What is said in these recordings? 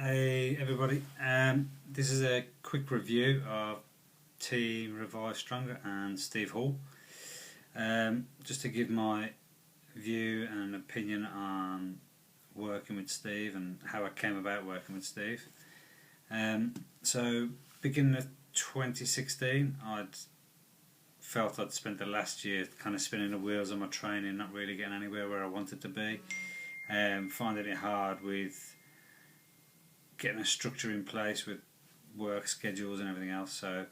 Hey everybody, this is a quick review of Team Revive Stronger and Steve Hall. Just to give my view and opinion on working with Steve and how I came about working with Steve. So beginning of 2016, I'd felt I'd spent the last year kind of spinning the wheels on my training, not really getting anywhere where I wanted to be, finding it hard with getting a structure in place with work schedules and everything else. So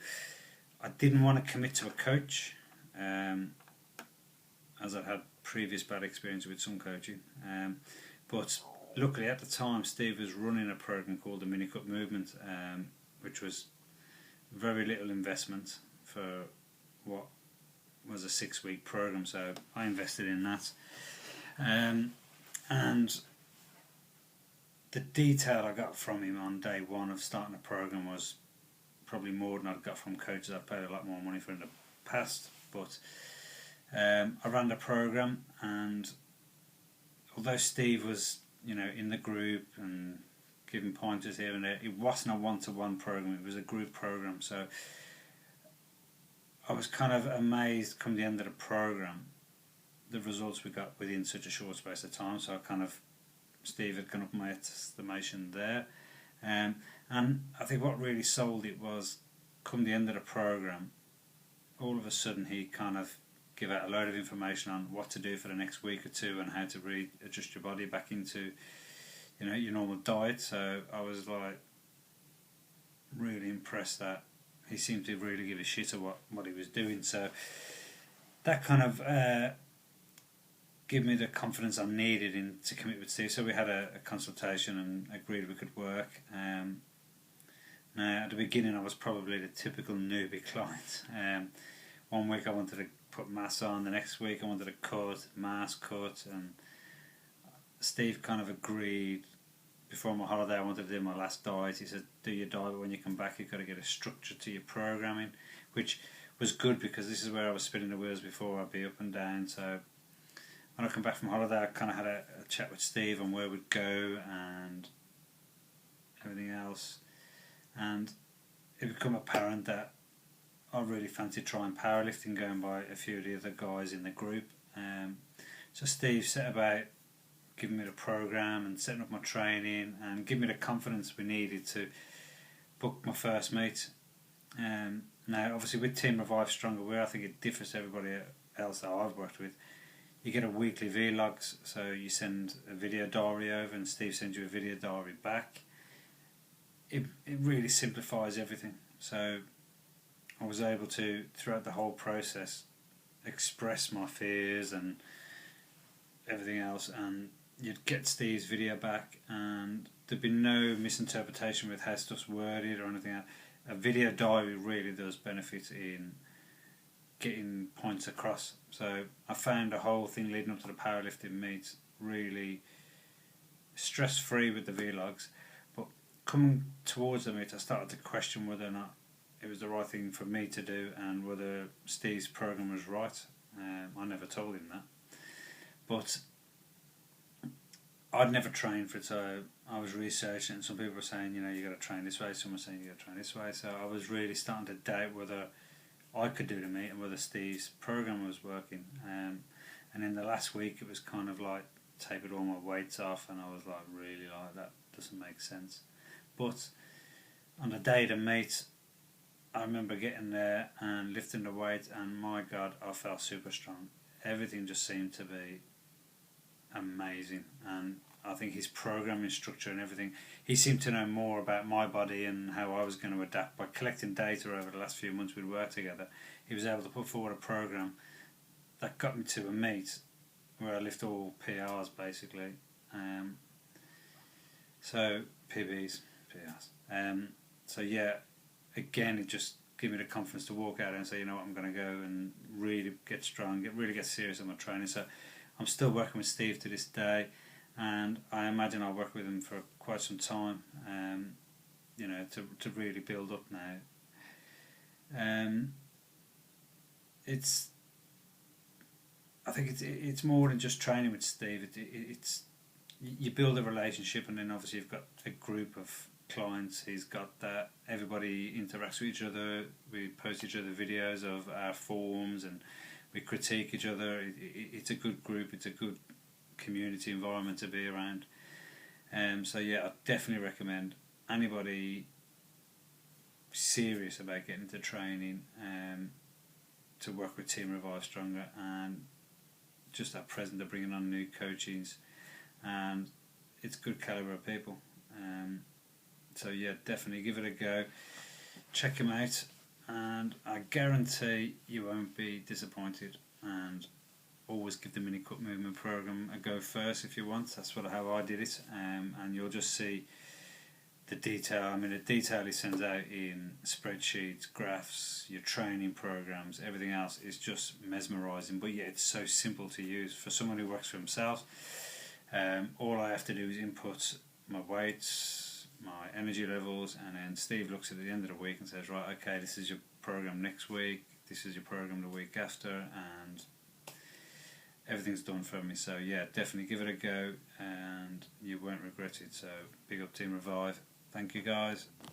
I didn't want to commit to a coach, as I'd had previous bad experience with some coaching. But luckily at the time Steve was running a program called the Mini Cup Movement, which was very little investment for what was a 6-week program. So I invested in that, and the detail I got from him on day one of starting the program was probably more than I'd got from coaches I'd paid a lot more money for in the past. But I ran the program, and although Steve was, in the group and giving pointers here and there, it wasn't a one-to-one program. It was a group program. So I was kind of amazed come the end of the program, the results we got within such a short space of time. So Steve had gone up my estimation there, and I think what really sold it was, come the end of the program, all of a sudden he kind of gave out a load of information on what to do for the next week or two and how to readjust your body back into your normal diet. So I was like really impressed that he seemed to really give a shit of what he was doing. So that kind of give me the confidence I needed to commit with Steve. So we had a consultation and agreed we could work. Now at the beginning I was probably the typical newbie client. One week I wanted to put mass on, the next week I wanted to cut, mass cut, and Steve kind of agreed before my holiday I wanted to do my last diet. He said, do your diet, but when you come back you've got to get a structure to your programming, which was good because this is where I was spinning the wheels before. I'd be up and down. So when I come back from holiday I kind of had a chat with Steve on where we'd go and everything else, and it became apparent that I really fancied trying powerlifting, going by a few of the other guys in the group. So Steve set about giving me the program and setting up my training and giving me the confidence we needed to book my first meet. Now obviously with Team Revive Stronger, where I think it differs to everybody else that I've worked with, you get a weekly vlogs, so you send a video diary over and Steve sends you a video diary back. It really simplifies everything. So I was able to, throughout the whole process, express my fears and everything else, and you'd get Steve's video back and there'd be no misinterpretation with how stuff's worded or anything else. A video diary really does benefit in getting points across. So I found the whole thing leading up to the powerlifting meets really stress free with the vlogs, but coming towards the meet I started to question whether or not it was the right thing for me to do and whether Steve's program was right. I never told him that, but I'd never trained for it, so I was researching, and some people were saying, you got to train this way, some were saying you got to train this way. So I was really starting to doubt whether I could do the meet and whether Steve's program was working. And in the last week it was kind of like taking all my weights off, and I was like, really, like, that doesn't make sense. But on the day to meet, I remember getting there and lifting the weight, and my God, I felt super strong. Everything just seemed to be amazing, and I think his programming structure and everything, he seemed to know more about my body and how I was going to adapt. By collecting data over the last few months we'd worked together, he was able to put forward a program that got me to a meet where I lift all PRs basically, so PBs, PRs. So yeah, again it just gave me the confidence to walk out and say, you know what, I'm going to go and really get strong, really get serious on my training. So I'm still working with Steve to this day, and I imagine I'll work with him for quite some time, to really build up now. I think it's more than just training with Steve. It's you build a relationship, and then obviously you've got a group of clients. He's got that. Everybody interacts with each other. We post each other videos of our forms, and we critique each other. It's a good group. It's a good community environment to be around. So yeah, I definitely recommend anybody serious about getting into training to work with Team Revive Stronger, and just at present they're bringing on new coachings, and it's good calibre of people. So yeah, definitely give it a go. Check them out, and I guarantee you won't be disappointed. And always give the mini cut movement program a go first if you want. That's how I did it, and you'll just see the detail. I mean, the detail he sends out in spreadsheets, graphs, your training programs, everything else is just mesmerising. But yeah, it's so simple to use for someone who works for himself. All I have to do is input my weights, my energy levels, and then Steve looks at the end of the week and says, right, okay, this is your program next week, this is your program the week after, and everything's done for me. So yeah, definitely give it a go and you won't regret it. So big up Team Revive. Thank you guys.